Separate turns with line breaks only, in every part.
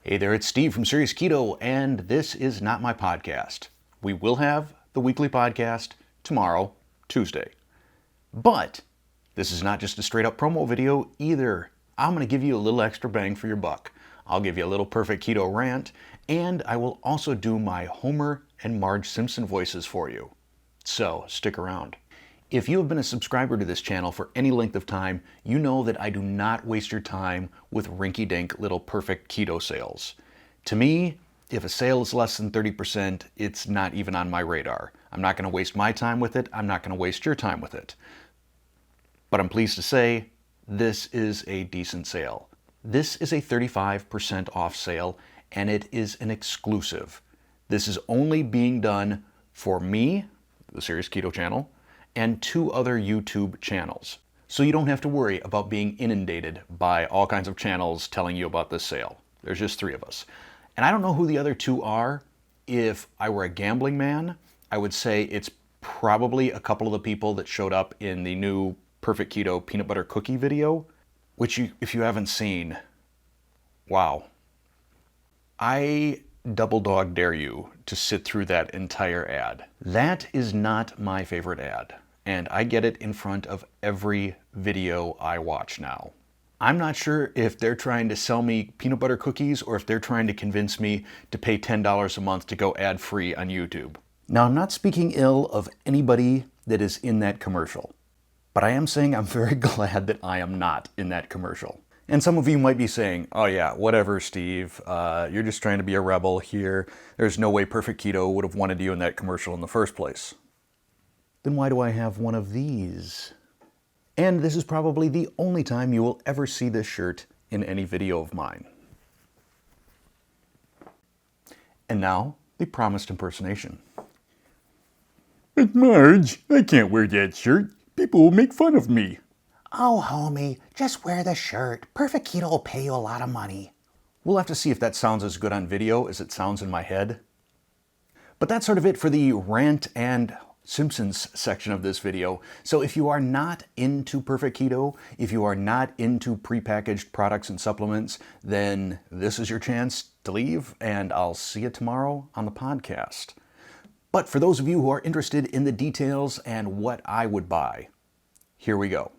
Hey there, it's Steve from Serious Keto, and this is not my podcast. We will have the weekly podcast tomorrow, Tuesday. But this is not just a straight up promo video either. I'm going to give you a little extra bang for your buck. I'll give you a little Perfect Keto rant, and I will also do my Homer and Marge Simpson voices for you. So stick around. If you have been a subscriber to this channel for any length of time, you know that I do not waste your time with rinky-dink little Perfect Keto sales. To me, if a sale is less than 30%, it's not even on my radar. I'm not going to waste my time with it. I'm not going to waste your time with it. But I'm pleased to say this is a decent sale. This is a 35% off sale, and it is an exclusive. This is only being done for me, the Serious Keto channel, and 2 other YouTube channels. So you don't have to worry about being inundated by all kinds of channels telling you about this sale. There's just 3 of us. And I don't know who the other 2 are. If I were a gambling man, I would say it's probably a couple of the people that showed up in the new Perfect Keto peanut butter cookie video, which if you haven't seen, wow. I double dog dare you to sit through that entire ad. That is not my favorite ad, and I get it in front of every video I watch now. I'm not sure if they're trying to sell me peanut butter cookies or if they're trying to convince me to pay $10 a month to go ad-free on YouTube. Now, I'm not speaking ill of anybody that is in that commercial, but I am saying I'm very glad that I am not in that commercial. And some of you might be saying, oh yeah, whatever, Steve, you're just trying to be a rebel here. There's no way Perfect Keto would have wanted you in that commercial in the first place. Then why do I have one of these? And this is probably the only time you will ever see this shirt in any video of mine. And now, the promised impersonation.
Marge, I can't wear that shirt. People will make fun of me.
Oh, homie, just wear the shirt. Perfect Keto will pay you a lot of money.
We'll have to see if that sounds as good on video as it sounds in my head. But that's sort of it for the rant and Simpsons section of this video. So if you are not into Perfect Keto, if you are not into prepackaged products and supplements, then this is your chance to leave, and I'll see you tomorrow on the podcast. But for those of you who are interested in the details and what I would buy, here we go.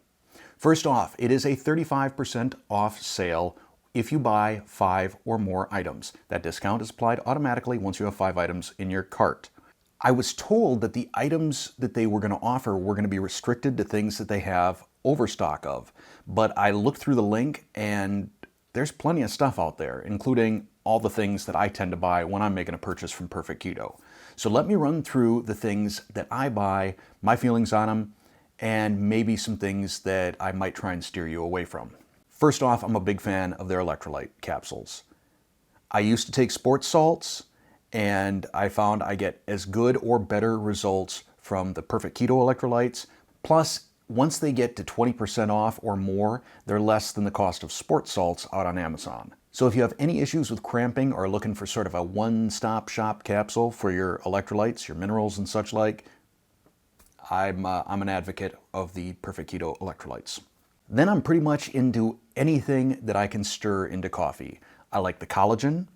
First off, it is a 35% off sale if you buy 5 or more items. That discount is applied automatically once you have 5 items in your cart. I was told that the items that they were going to offer were going to be restricted to things that they have overstock of. But I looked through the link and there's plenty of stuff out there, including all the things that I tend to buy when I'm making a purchase from Perfect Keto. So let me run through the things that I buy, my feelings on them, and maybe some things that I might try and steer you away from. First off, I'm a big fan of their electrolyte capsules. I used to take sports salts, and I found I get as good or better results from the Perfect Keto electrolytes. Plus, once they get to 20% off or more, they're less than the cost of sports salts out on Amazon. So if you have any issues with cramping or looking for sort of a one-stop shop capsule for your electrolytes, your minerals and such like, I'm an advocate of the Perfect Keto electrolytes. Then I'm pretty much into anything that I can stir into coffee. I like the collagen,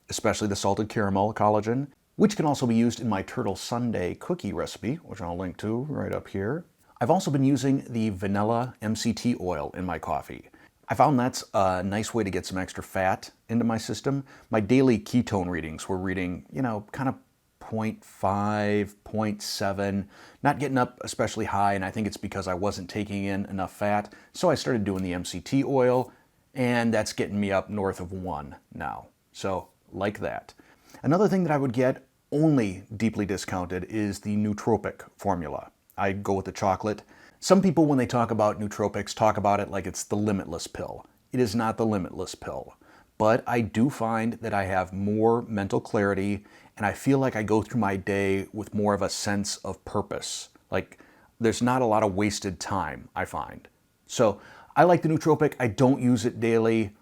especially the salted caramel collagen, which can also be used in my turtle sundae cookie recipe, which I'll link to right up here. I've also been using the vanilla MCT oil in my coffee. I found that's a nice way to get some extra fat into my system. My daily ketone readings were reading, kind of 0.5, 0.7, not getting up especially high, and I think it's because I wasn't taking in enough fat. So I started doing the MCT oil, and that's getting me up north of 1 now. So, like that. Another thing that I would get, only deeply discounted, is the Nootropic formula. I go with the chocolate. Some people, when they talk about Nootropics, talk about it like it's the limitless pill. It is not the limitless pill. But I do find that I have more mental clarity, and I feel like I go through my day with more of a sense of purpose. Like, there's not a lot of wasted time, I find. So, I like the Nootropic. I don't use it daily,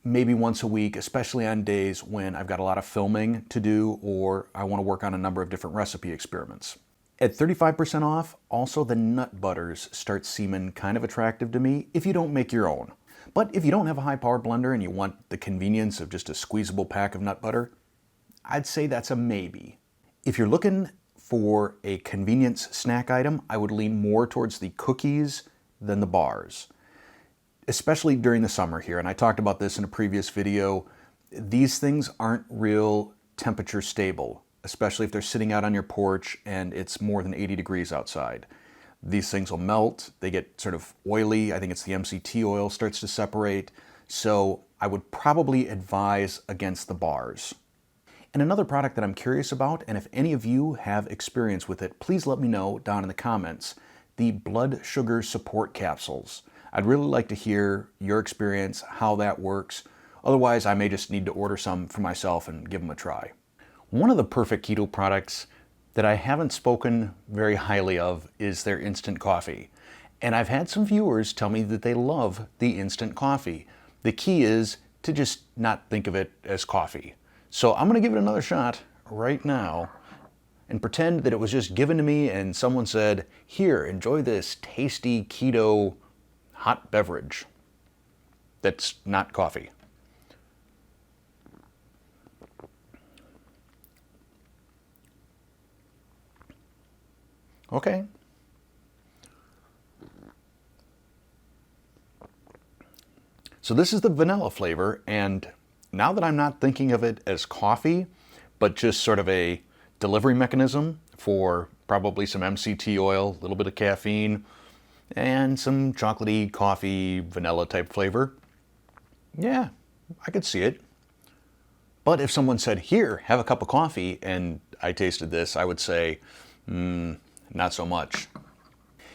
maybe once a week, especially on days when I've got a lot of filming to do or I want to work on a number of different recipe experiments. At 35% off, also the nut butters start seeming kind of attractive to me if you don't make your own. But if you don't have a high-powered blender and you want the convenience of just a squeezable pack of nut butter, I'd say that's a maybe. If you're looking for a convenience snack item, I would lean more towards the cookies than the bars, especially during the summer here. And I talked about this in a previous video. These things aren't real temperature stable, especially if they're sitting out on your porch and it's more than 80 degrees outside. These things will melt, they get sort of oily. I think it's the MCT oil starts to separate. So I would probably advise against the bars. And another product that I'm curious about, and if any of you have experience with it, please let me know down in the comments, the blood sugar support capsules. I'd really like to hear your experience, how that works. Otherwise, I may just need to order some for myself and give them a try. One of the Perfect Keto products that I haven't spoken very highly of is their instant coffee. And I've had some viewers tell me that they love the instant coffee. The key is to just not think of it as coffee. So I'm gonna give it another shot right now and pretend that it was just given to me and someone said, here, enjoy this tasty keto hot beverage that's not coffee. Okay. So this is the vanilla flavor, and now that I'm not thinking of it as coffee, but just sort of a delivery mechanism for probably some MCT oil, a little bit of caffeine, and some chocolatey coffee vanilla type flavor, yeah, I could see it. But if someone said, here, have a cup of coffee, and I tasted this, I would say, not so much.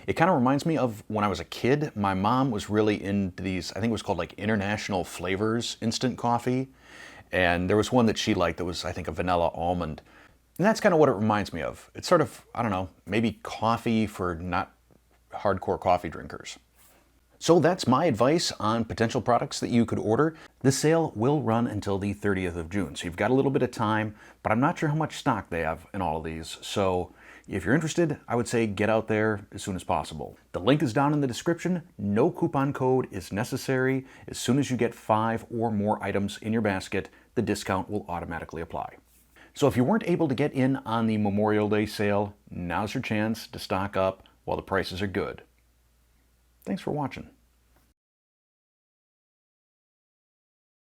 It kind of reminds me of when I was a kid. My mom was really into these, I think it was called like International Flavors instant coffee. And there was one that she liked that was, I think, a vanilla almond. And that's kind of what it reminds me of. It's sort of, I don't know, maybe coffee for not hardcore coffee drinkers. So that's my advice on potential products that you could order. The sale will run until the 30th of June. So you've got a little bit of time, but I'm not sure how much stock they have in all of these. So if you're interested, I would say get out there as soon as possible. The link is down in the description. No coupon code is necessary. As soon as you get 5 or more items in your basket, the discount will automatically apply. So if you weren't able to get in on the Memorial Day sale, now's your chance to stock up while the prices are good. Thanks for watching.